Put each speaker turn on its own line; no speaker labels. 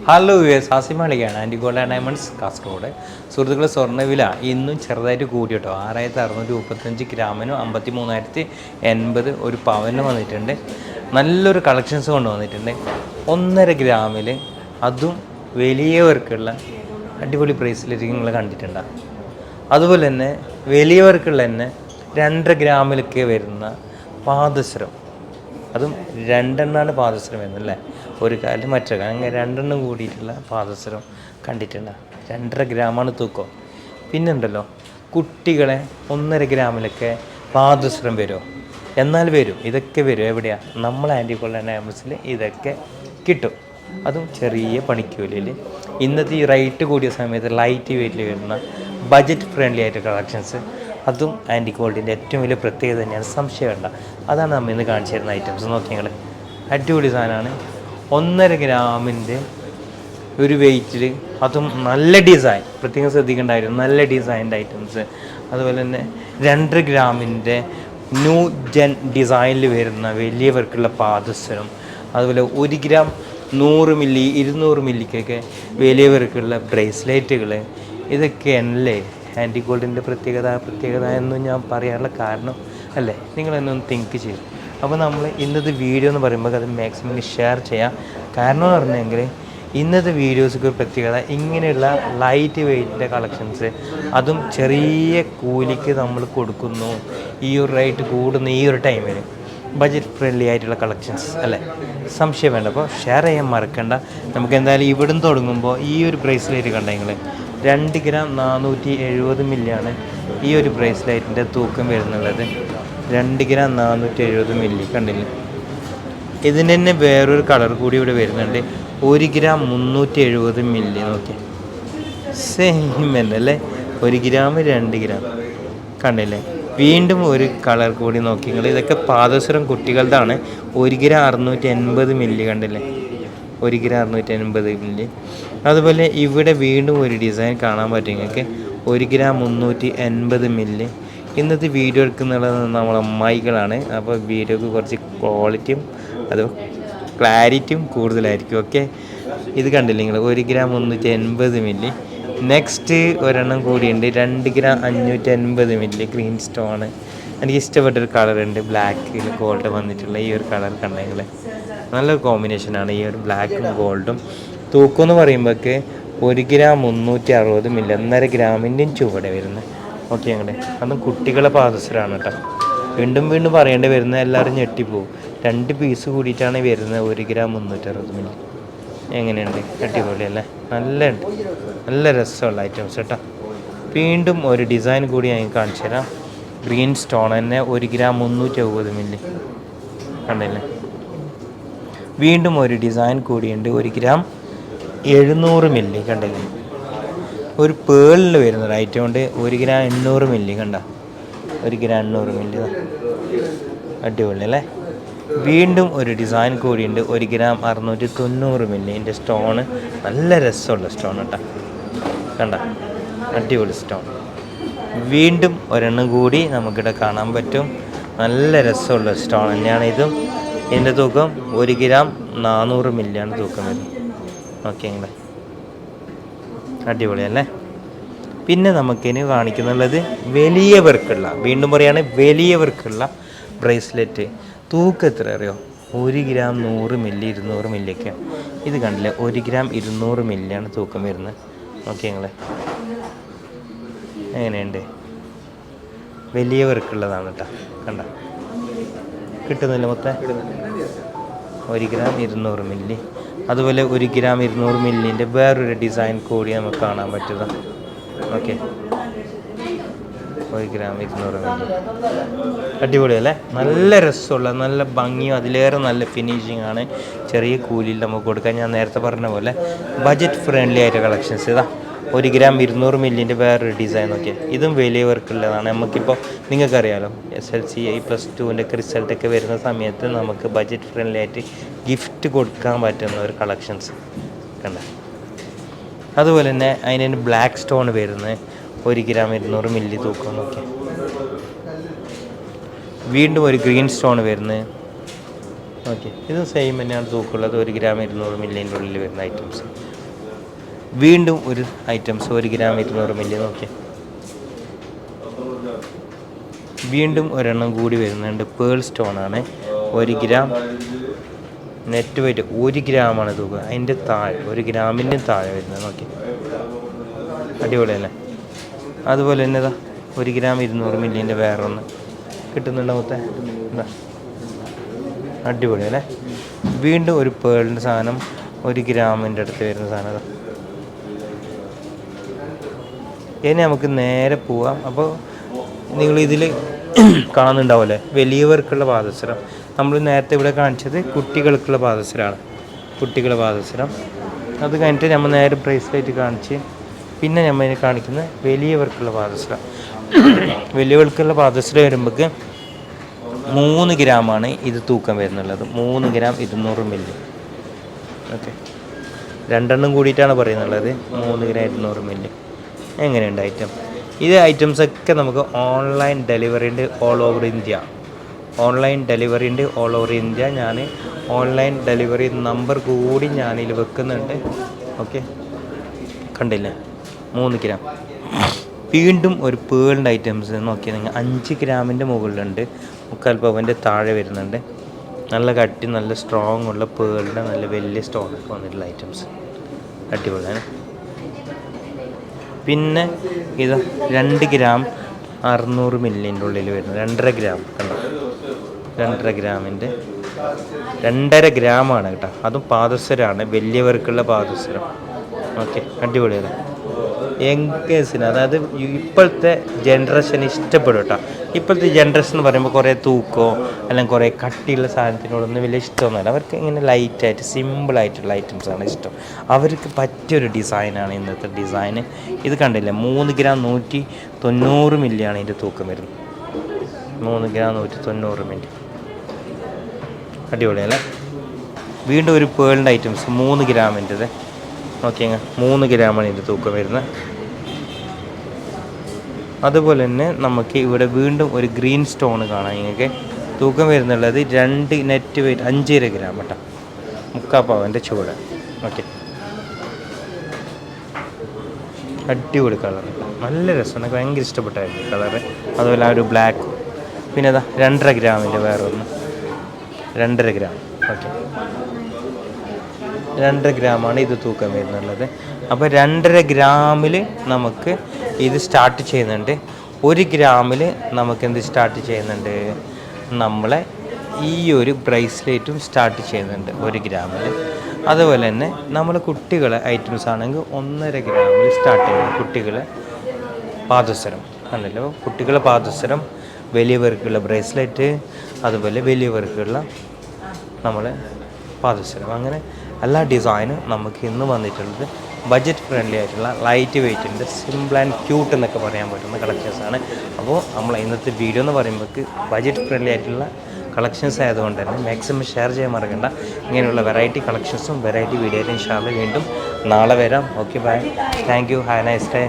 Hello യുഎസ് ആസിമാളികയാണ് ആൻറ്റി ഗോൾഡ് ആൻഡ് ഡയമണ്ട്സ് കാസർഗോഡ്. സുഹൃത്തുക്കളെ, സ്വർണ്ണവില ഇന്നും ചെറുതായിട്ട് കൂടി കേട്ടോ. 6635 ഗ്രാമിനും 53,080 ഒരു പവനും വന്നിട്ടുണ്ട്. നല്ലൊരു കളക്ഷൻസ് കൊണ്ടുവന്നിട്ടുണ്ട്. 1.5 ഗ്രാമിൽ അതും വലിയവർക്കുള്ള അടിപൊളി പ്രൈസിലേക്ക് നിങ്ങൾ കണ്ടിട്ടുണ്ടാകും. അതുപോലെ തന്നെ വലിയവർക്കുള്ള തന്നെ 2.5 ഗ്രാമിലൊക്കെ വരുന്ന പാദസരം, അതും 2 പാദസരം എന്നല്ലേ, ഒരു കാലം മറ്റേ കാലം അങ്ങനെ 2 കൂടിയിട്ടുള്ള പാദസരം കണ്ടിട്ടുണ്ട്. 2.5 ഗ്രാമാണ് തൂക്കം. പിന്നെ ഉണ്ടല്ലോ കുട്ടികളെ 1.5 ഗ്രാമിലൊക്കെ പാദസരം വരുമോ? എന്നാൽ വരും. ഇതൊക്കെ വരും എവിടെയാണ്? നമ്മൾ ആൻറ്റി ഗോൾഡ് ആൻഡ് ഡയമണ്ട്സിൽ ഇതൊക്കെ കിട്ടും. അതും ചെറിയ പണിക്കൂലിയിൽ. ഇന്നത്തെ ഈ റേറ്റ് കൂടിയ സമയത്ത് ലൈറ്റ് വെയിറ്റിൽ വരുന്ന ബഡ്ജറ്റ് ഫ്രണ്ട്ലി ആയിട്ട് കളക്ഷൻസ്, അതും ആൻറ്റി ഗോൾഡിൻ്റെ ഏറ്റവും വലിയ പ്രത്യേകത തന്നെയാണ്, സംശയം വേണ്ട. അതാണ് നമ്മൾ ഇന്ന് കാണിച്ചു തരുന്ന ഐറ്റംസ്. നോക്കി ഞങ്ങൾ, അടിപൊളി സാധനമാണ്. 1.5 ഗ്രാമിൻ്റെ ഒരു വെയിറ്റിൽ, അതും നല്ല ഡിസൈൻ, പ്രത്യേകം ശ്രദ്ധിക്കേണ്ടായിരുന്നു, നല്ല ഡിസൈൻ്റെ ഐറ്റംസ്. അതുപോലെ തന്നെ 2 ഗ്രാമിൻ്റെ ന്യൂ ജെൻ ഡിസൈനിൽ വരുന്ന വലിയവർക്കുള്ള പാദസരം. അതുപോലെ 1 ഗ്രാം 100 മില്ലി 200 മില്ലിക്കൊക്കെ വലിയവർക്കുള്ള ബ്രേസ്ലെറ്റുകൾ. ഇതൊക്കെയല്ലേ ആൻറ്റി ഗോൾഡിൻ്റെ പ്രത്യേകത എന്ന് ഞാൻ പറയാനുള്ള കാരണം അല്ലേ? നിങ്ങളെന്നൊന്ന് തിങ്ക് ചെയ്യും. അപ്പോൾ നമ്മൾ ഇന്നത്തെ വീഡിയോ എന്ന് പറയുമ്പോൾ അത് മാക്സിമം ഷെയർ ചെയ്യാം. കാരണം എന്ന് പറഞ്ഞെങ്കിൽ ഇന്നത്തെ വീഡിയോസൊക്കെ പ്രത്യേകത ഇങ്ങനെയുള്ള ലൈറ്റ് വെയ്റ്റിൻ്റെ കളക്ഷൻസ്, അതും ചെറിയ കൂലിക്ക് നമ്മൾ കൊടുക്കുന്നു. ഈ ഒരു റേറ്റ് കൂടുന്ന ഈ ഒരു ടൈമിൽ ബഡ്ജറ്റ് ഫ്രണ്ട്ലി ആയിട്ടുള്ള കളക്ഷൻസ് അല്ലേ, സംശയം വേണ്ട. അപ്പോൾ ഷെയർ ചെയ്യാൻ മറക്കണ്ട. നമുക്ക് എന്തായാലും ഇവിടുന്ന് തുടങ്ങുമ്പോൾ ഈ ഒരു ബ്രേസ്ലെറ്റ് കണ്ട നിങ്ങൾ, 2 ഗ്രാം 470 മില്ലിയാണ് ഈ ഒരു ബ്രേസ്ലെറ്റിൻ്റെ തൂക്കം വരുന്നുള്ളത്. 2 ഗ്രാം 470 മില്ലി കണ്ടില്ലേ. ഇതിന് തന്നെ വേറൊരു കളർ കൂടി ഇവിടെ വരുന്നുണ്ട്, 1 ഗ്രാം 370 മില്ലി. നോക്കി, സെയിം എന്നല്ലേ, 1 ഗ്രാം 2 ഗ്രാം കണ്ടില്ലേ. വീണ്ടും ഒരു കളർ കൂടി നോക്കി നിങ്ങൾ. ഇതൊക്കെ പാദസരം കുട്ടികളുടെയാണ്. 1 ഗ്രാം 680 മില്ലി കണ്ടില്ലേ, 1 ഗ്രാം 680 മില്ലി. അതുപോലെ ഇവിടെ വീണ്ടും ഒരു ഡിസൈൻ കാണാൻ പറ്റും നിങ്ങൾക്ക്, 1 ഗ്രാം 380 മില്ലി. ഇന്നത്തെ വീഡിയോ എടുക്കുന്നുള്ളത് നമ്മളെ അമ്മായികളാണ്. അപ്പോൾ വീഡിയോക്ക് കുറച്ച് ക്വാളിറ്റിയും അത് ക്ലാരിറ്റിയും കൂടുതലായിരിക്കും. ഓക്കെ, ഇത് കണ്ടില്ലേ നിങ്ങൾ, 1 ഗ്രാം 380 മില്ലി. നെക്സ്റ്റ് ഒരെണ്ണം കൂടിയുണ്ട്, 2 ഗ്രാം 580 മില്ലി ഗ്രീൻ സ്റ്റോണ്. എനിക്ക് ഇഷ്ടപ്പെട്ടൊരു കളറുണ്ട്, ബ്ലാക്കിൽ ഗോൾഡ് വന്നിട്ടുള്ള ഈ ഒരു കളർ കണ്ടെങ്കിൽ നല്ലൊരു കോമ്പിനേഷനാണ് ഈ ഒരു ബ്ലാക്കും ഗോൾഡും. തൂക്കം എന്ന് പറയുമ്പോഴേക്ക് 1 ഗ്രാം 360 മില്ലി, 1.5 ഗ്രാമിൻ്റെയും ചുവടെ വരുന്നത്. ഓക്കെ ഞങ്ങളുടെ, അതും കുട്ടികളെ പാദസരമാണ് കേട്ടോ. വീണ്ടും പറയേണ്ടി വരുന്നത് എല്ലാവരും ഞെട്ടിപ്പോവും. 2 പീസ് കൂടിയിട്ടാണ് വരുന്നത്, 1 ഗ്രാം 360 മില്ലി. എങ്ങനെയുണ്ട്? അടിപൊളി അല്ലേ? നല്ല രസമുള്ള ഐറ്റംസ് കേട്ടോ. വീണ്ടും ഒരു ഡിസൈൻ കൂടി ഞാൻ കാണിച്ചു തരാം. ഗ്രീൻ സ്റ്റോൺ തന്നെ, 1 ഗ്രാം 370 മില്ലി കണ്ടില്ലേ. വീണ്ടും ഒരു ഡിസൈൻ കൂടിയുണ്ട്, 1 ഗ്രാം 700 മില്ലി കണ്ടില്ലേ. ഒരു പേളിൽ വരുന്നൊരു ഐറ്റം ഉണ്ട്, 1 ഗ്രാം 800 മില്ലി കണ്ട, 1 ഗ്രാം 800 മില്ലി. അടിപൊളി അല്ലേ. വീണ്ടും ഒരു ഡിസൈൻ കൂടിയുണ്ട്, 1 ഗ്രാം 690 മില്ലിൻ്റെ സ്റ്റോണ്. നല്ല രസമുള്ള സ്റ്റോൺ കേട്ടോ, കണ്ട, അടിപൊളി സ്റ്റോൺ. വീണ്ടും ഒരെണ്ണം കൂടി നമുക്കിവിടെ കാണാൻ പറ്റും, നല്ല രസമുള്ള സ്റ്റോൺ തന്നെയാണ് ഇതും. ഇതിൻ്റെ തൂക്കം 1 ഗ്രാം 400 മില്ലിയാണ് തൂക്കം വരുന്നത്. ഓക്കെ നിങ്ങളെ, അടിപൊളിയല്ലേ. പിന്നെ നമുക്കിനി കാണിക്കുന്നുള്ളത് വലിയവർക്കുള്ള, വീണ്ടും പറയുകയാണ് വലിയവർക്കുള്ള ബ്രേസ്ലെറ്റ്. തൂക്കം എത്ര അറിയോ? 1 ഗ്രാം 100 മില്ലി 200 മില്ലിയൊക്കെ. ഇത് കണ്ടില്ലേ, 1 ഗ്രാം 200 മില്ലിയാണ് തൂക്കം വരുന്നത്. ഓക്കെ നിങ്ങളെ, എങ്ങനെയുണ്ട്? വലിയവർക്കുള്ളതാണ് കേട്ടോ, കണ്ട, കിട്ടുന്നില്ല മൊത്തം. 1 ഗ്രാം 200 മില്ലി. അതുപോലെ 1 ഗ്രാം 200 മില്ലിൻ്റെ വേറൊരു ഡിസൈൻ കൂടി നമുക്ക് കാണാൻ പറ്റുക. Okay, 1 gram 200 milli. അടിപൊളിയല്ലേ? നല്ല രസമുള്ള, നല്ല ഭംഗിയും അതിലേറെ നല്ല ഫിനിഷിംഗ് ആണ്. ചെറിയ കൂലിയിൽ നമുക്ക് കൊടുക്കാൻ. ഞാൻ നേരത്തെ പറഞ്ഞ പോലെ ബഡ്ജറ്റ് ഫ്രണ്ട്ലി ആയിട്ട് കളക്ഷൻസ്. ഇതാ 1 ഗ്രാം 200 മില്ലിൻ്റെ വേറൊരു ഡിസൈൻ. നോക്കിയാൽ ഇതും വലിയവർക്കുള്ളതാണ്. നമുക്കിപ്പോൾ നിങ്ങൾക്കറിയാലോ, SLC +2ൻ്റെ റിസൾട്ടൊക്കെ വരുന്ന സമയത്ത് നമുക്ക് ബഡ്ജറ്റ് ഫ്രണ്ട്ലി ആയിട്ട് ഗിഫ്റ്റ് കൊടുക്കാൻ പറ്റുന്ന ഒരു കളക്ഷൻസ് കണ്ട. അതുപോലെ തന്നെ അതിന് ബ്ലാക്ക് സ്റ്റോൺ വരുന്നത്, 1 ഗ്രാം 200 മില്ലി തൂക്കം. നോക്കി, വീണ്ടും ഒരു ഗ്രീൻ സ്റ്റോൺ വരുന്നത്. ഓക്കെ, ഇതും സെയിം തന്നെയാണ് തൂക്കമുള്ളത്, 1 ഗ്രാം 200 മില്ലിൻ്റെ ഉള്ളിൽ വരുന്ന ഐറ്റംസ്. വീണ്ടും ഒരു ഐറ്റംസ് 1 ഗ്രാം 200 മില്ലി നോക്കിയാൽ വീണ്ടും ഒരെണ്ണം കൂടി വരുന്നുണ്ട്. പേൾ സ്റ്റോണാണ്. 1 ഗ്രാം നെറ്റ് വെയിറ്റ് 1 ഗ്രാമാണ് തൂക്കുക. അതിൻ്റെ താഴെ 1 ഗ്രാമിൻ്റെ താഴെ വരുന്നത് നോക്കി. അടിപൊളിയല്ലേ? അതുപോലെ തന്നെ ഇതാ 1 ഗ്രാം 200 മില്ലിൻ്റെ വേറൊന്ന് കിട്ടുന്നുണ്ടോ മൊത്തം? എന്താ അടിപൊളിയല്ലേ? വീണ്ടും ഒരു പേളിൻ്റെ സാധനം 1 ഗ്രാമിൻ്റെ അടുത്ത് വരുന്ന സാധനം അതാ. ഇനി നമുക്ക് നേരെ പോവാം. അപ്പോൾ നിങ്ങളിതിൽ കാണുന്നുണ്ടാവുമല്ലേ വലിയവർക്കുള്ള പാദസരം. നമ്മൾ നേരത്തെ ഇവിടെ കാണിച്ചത് കുട്ടികൾക്കുള്ള പാദസരമാണ്. കുട്ടികളുടെ പാദസരം അത് കഴിഞ്ഞിട്ട് നമ്മൾ നേരെ ബ്രേസ്ലെറ്റ് കാണിച്ച് പിന്നെ നമ്മൾ കാണിക്കുന്നത് വലിയവർക്കുള്ള പാദസരം. വലിയവർക്കുള്ള പാദസരം വരുമ്പോൾക്ക് 3 ഗ്രാമാണ് ഇത് തൂക്കം വരുന്നുള്ളത്. 3 ഗ്രാം 200 മില്ലി. ഓക്കെ, രണ്ടെണ്ണം കൂടിയിട്ടാണ് പറയുന്നുള്ളത്. 3 ഗ്രാം 200 മില്ലി. എങ്ങനെയുണ്ട് ഐറ്റം? ഇത് ഐറ്റംസൊക്കെ നമുക്ക് ഓൺലൈൻ ഡെലിവറി ഉണ്ട് all over India. Online delivery ഉണ്ട് ഓൾ ഓവർ ഇന്ത്യ. ഞാൻ ഓൺലൈൻ ഡെലിവറി നമ്പർ കൂടി ഞാനിതിൽ വെക്കുന്നുണ്ട്. ഓക്കെ, കണ്ടില്ലേ? 3 ഗ്രാം. വീണ്ടും ഒരു പേളിൻ്റെ ഐറ്റംസ് നോക്കിയാൽ നിങ്ങൾ 5 ഗ്രാമിൻ്റെ മുകളിലുണ്ട്. 3/4 പവൻ്റെ താഴെ വരുന്നുണ്ട്. നല്ല കട്ടി നല്ല സ്ട്രോങ് ഉള്ള പേളിൻ്റെ നല്ല വലിയ സ്റ്റോണൊക്കെ വന്നിട്ടുള്ള ഐറ്റംസ് അടിപൊളിയാണ്. പിന്നെ ഇത് 2 ഗ്രാം 600 മില്ലിൻ്റെ ഉള്ളിൽ വരുന്നത് 2.5 ഗ്രാം കണ്ടോ? 2.5 ഗ്രാമിൻ്റെ 2.5 ഗ്രാമാണ് കേട്ടോ. അതും പാദസരമാണ്, വലിയവർക്കുള്ള പാദസരം. ഓക്കെ, അടിപൊളിയാണ്. യങ്േഴ്സിന് അതായത് ഇപ്പോഴത്തെ ജനറേഷൻ ഇഷ്ടപ്പെടും കേട്ടോ. ഇപ്പോഴത്തെ ജനറേഷൻ എന്ന് പറയുമ്പോൾ കുറേ തൂക്കോ അല്ലെങ്കിൽ കുറേ കട്ടിയുള്ള സാധനത്തിനോടൊന്നും വലിയ ഇഷ്ടമൊന്നുമില്ല. അവർക്ക് ഇങ്ങനെ ലൈറ്റായിട്ട് സിമ്പിളായിട്ടുള്ള ഐറ്റംസാണ് ഇഷ്ടം. അവർക്ക് പറ്റിയൊരു ഡിസൈനാണ് ഇന്നത്തെ ഡിസൈന്. ഇത് കണ്ടില്ലേ? 3 ഗ്രാം 190 മില്ലിയാണ് ഇതിൻ്റെ തൂക്കം വരുന്നത്. 3 ഗ്രാം 190 മില്ലി. അടിപൊളിയല്ലേ? വീണ്ടും ഒരു പേളിൻ്റെ ഐറ്റംസ് 3 ഗ്രാമിൻ്റെത് നോക്കിയങ്ങ. 3 ഗ്രാമാണ് ഇതിൻ്റെ തൂക്കം വരുന്നത്. അതുപോലെ തന്നെ നമുക്ക് ഇവിടെ വീണ്ടും ഒരു ഗ്രീൻ സ്റ്റോൺ കാണാം. നിങ്ങൾക്ക് തൂക്കം വരുന്നുള്ളത് 2 നെറ്റ് വെയിറ്റ് 5.5 ഗ്രാം കേട്ടോ. 3/4 പവൻ്റെ ചൂട്. ഓക്കെ, അടിപൊളി കളർ, നല്ല രസമാണ്. എനിക്ക് ഭയങ്കര ഇഷ്ടപ്പെട്ടായിരുന്നു കളറ്. അതുപോലെ ആ ഒരു ബ്ലാക്ക്. പിന്നെ അതാ 2.5 ഗ്രാമിൻ്റെ വേറെ ഒന്ന് 2.5 ഗ്രാം. ഓക്കെ, 2.5 ഗ്രാമാണ് ഇത് തൂക്കം വരുന്നുള്ളത്. അപ്പോൾ 2.5 ഗ്രാമിൽ നമുക്ക് ഇത് സ്റ്റാർട്ട് ചെയ്യുന്നുണ്ട്. 1 ഗ്രാമിൽ നമുക്ക് എന്ത് സ്റ്റാർട്ട് ചെയ്യുന്നുണ്ട്? നമ്മളെ ഈ ഒരു ബ്രേസ്ലെറ്റും സ്റ്റാർട്ട് ചെയ്യുന്നുണ്ട് 1 ഗ്രാമിൽ. അതുപോലെ തന്നെ നമ്മൾ കുട്ടികളെ ഐറ്റംസ് ആണെങ്കിൽ 1.5 ഗ്രാമിൽ സ്റ്റാർട്ട് ചെയ്യുന്നത്. കുട്ടികളെ പാദസരം കണ്ടല്ലോ, കുട്ടികളെ പാദസരം, വലിയവർക്കുള്ള ബ്രേസ്ലെറ്റ്, അതുപോലെ വലിയവർക്കുള്ള നമ്മൾ പാദസരം. അങ്ങനെ എല്ലാ ഡിസൈനും നമുക്ക് ഇന്ന് വന്നിട്ടുള്ളത് ബഡ്ജറ്റ് ഫ്രണ്ട്ലി ആയിട്ടുള്ള ലൈറ്റ് വെയ്റ്റിൻ്റെ സിമ്പിൾ ആൻഡ് ക്യൂട്ട് എന്നൊക്കെ പറയാൻ പറ്റുന്ന കളക്ഷൻസാണ്. അപ്പോൾ നമ്മൾ ഇന്നത്തെ വീഡിയോ എന്ന് പറയുമ്പോൾ ബഡ്ജറ്റ് ഫ്രണ്ട്ലി ആയിട്ടുള്ള കളക്ഷൻസ് ആയതുകൊണ്ട് തന്നെ മാക്സിമം ഷെയർ ചെയ്യാൻ മറക്കണ്ട. ഇങ്ങനെയുള്ള വെറൈറ്റി കളക്ഷൻസും വെറൈറ്റി വീഡിയോ ആയിട്ട് ഇൻഷാ അല്ലാഹ് വീണ്ടും നാളെ വരാം. Okay, bye, thank you, have a nice day.